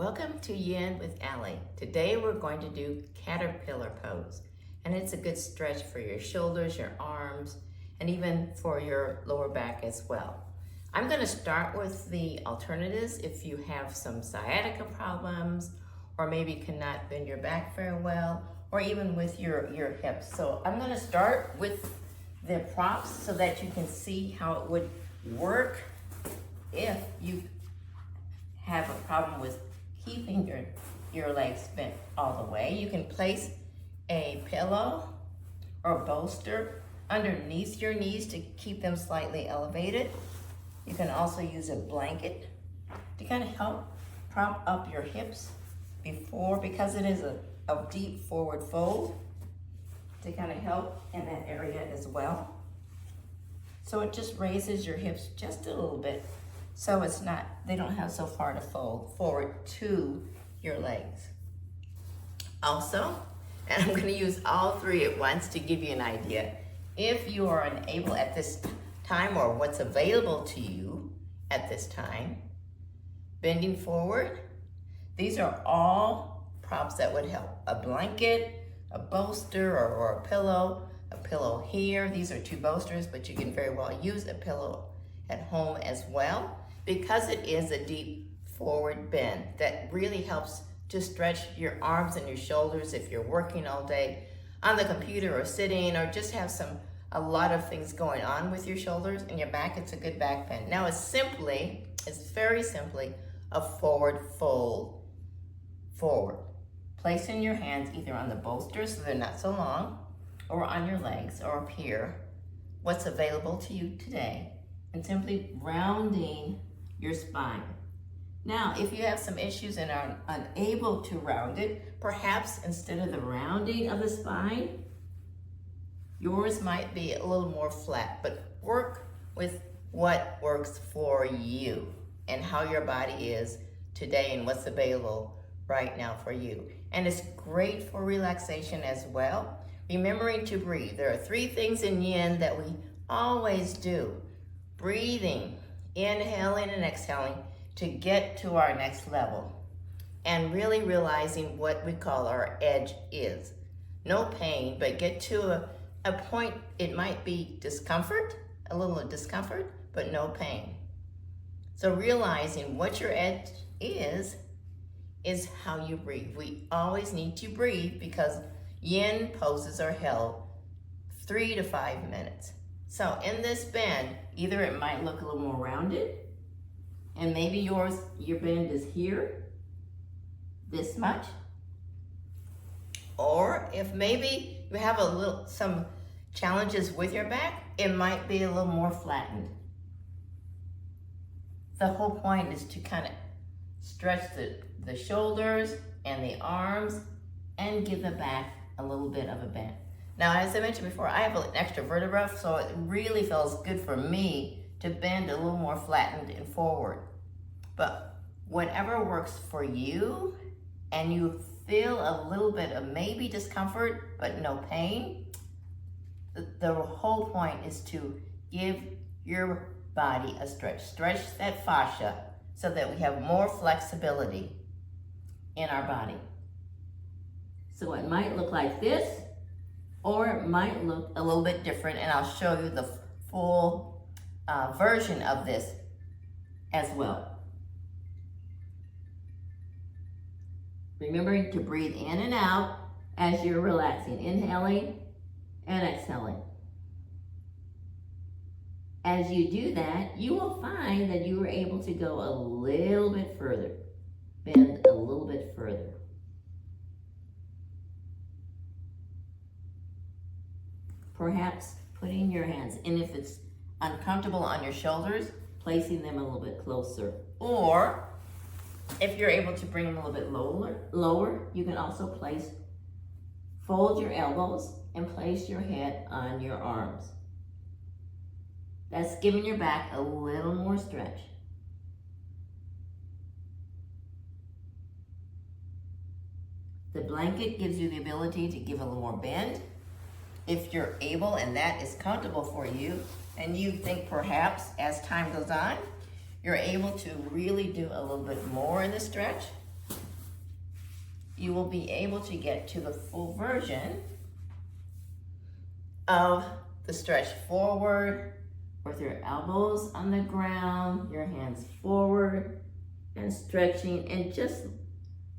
Welcome to Yin with Allie. Today we're going to do caterpillar pose, and it's a good stretch for your shoulders, your arms, and even for your lower back as well. I'm going to start with the alternatives if you have some sciatica problems, or maybe cannot bend your back very well, or even with your hips. So I'm going to start with the props so that you can see how it would work if you have a problem with keeping your legs bent all the way. You can place a pillow or bolster underneath your knees to keep them slightly elevated. You can also use a blanket to kind of help prop up your hips because it is a deep forward fold, to kind of help in that area as well. So it just raises your hips just a little bit, so they don't have so far to fold forward to your legs. Also, and I'm going to use all three at once to give you an idea, if you are unable at this time, or what's available to you at this time, bending forward, these are all props that would help. A blanket, a bolster, or a pillow here. These are two bolsters, but you can very well use a pillow at home as well, because it is a deep forward bend that really helps to stretch your arms and your shoulders if you're working all day on the computer or sitting, or just have a lot of things going on with your shoulders and your back. It's a good back bend. Now it's very simply a forward fold forward. Placing your hands either on the bolsters so they're not so long, or on your legs, or up here, what's available to you today, and simply rounding your spine. Now, if you have some issues and are unable to round it, perhaps instead of the rounding of the spine, yours might be a little more flat, but work with what works for you and how your body is today and what's available right now for you. And it's great for relaxation as well. Remembering to breathe. There are three things in Yin that we always do. Breathing, inhaling and exhaling to get to our next level. And really realizing what we call our edge is. No pain, but get to a point, it might be discomfort, a little discomfort, but no pain. So realizing what your edge is how you breathe. We always need to breathe because Yin poses are held 3 to 5 minutes. So in this bend, either it might look a little more rounded, and maybe your bend is here, this much. Or if maybe you have some challenges with your back, it might be a little more flattened. The whole point is to kind of stretch the shoulders and the arms and give the back a little bit of a bend. Now, as I mentioned before, I have an extra vertebra, so it really feels good for me to bend a little more flattened and forward. But whatever works for you, and you feel a little bit of maybe discomfort, but no pain, the whole point is to give your body a stretch. Stretch that fascia so that we have more flexibility in our body. So it might look like this, or it might look a little bit different, and I'll show you the full version of this as well. Remembering to breathe in and out as you're relaxing, inhaling and exhaling. As you do that, you will find that you are able to go a little bit further, bend a little bit further. Perhaps putting your hands, and if it's uncomfortable on your shoulders, placing them a little bit closer. Or if you're able to bring them a little bit lower, you can also fold your elbows and place your head on your arms. That's giving your back a little more stretch. The blanket gives you the ability to give a little more bend. If you're able and that is comfortable for you, and you think perhaps as time goes on, you're able to really do a little bit more in the stretch, you will be able to get to the full version of the stretch forward with your elbows on the ground, your hands forward, and stretching and just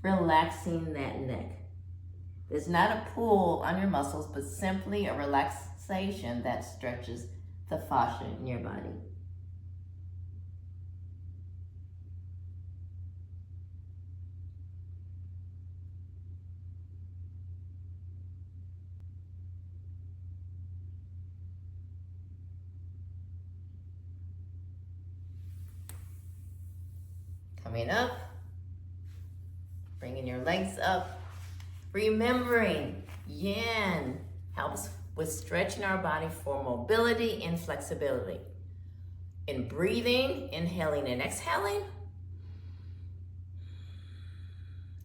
relaxing that neck. There's not a pull on your muscles, but simply a relaxation that stretches the fascia in your body. Coming up, bringing your legs up, remembering yin helps with stretching our body for mobility and flexibility. In breathing, inhaling and exhaling,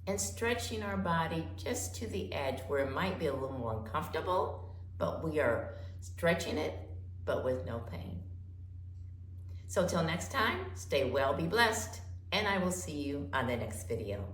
and stretching our body just to the edge where it might be a little more uncomfortable, but we are stretching it, but with no pain. So till next time, stay well, be blessed, and I will see you on the next video.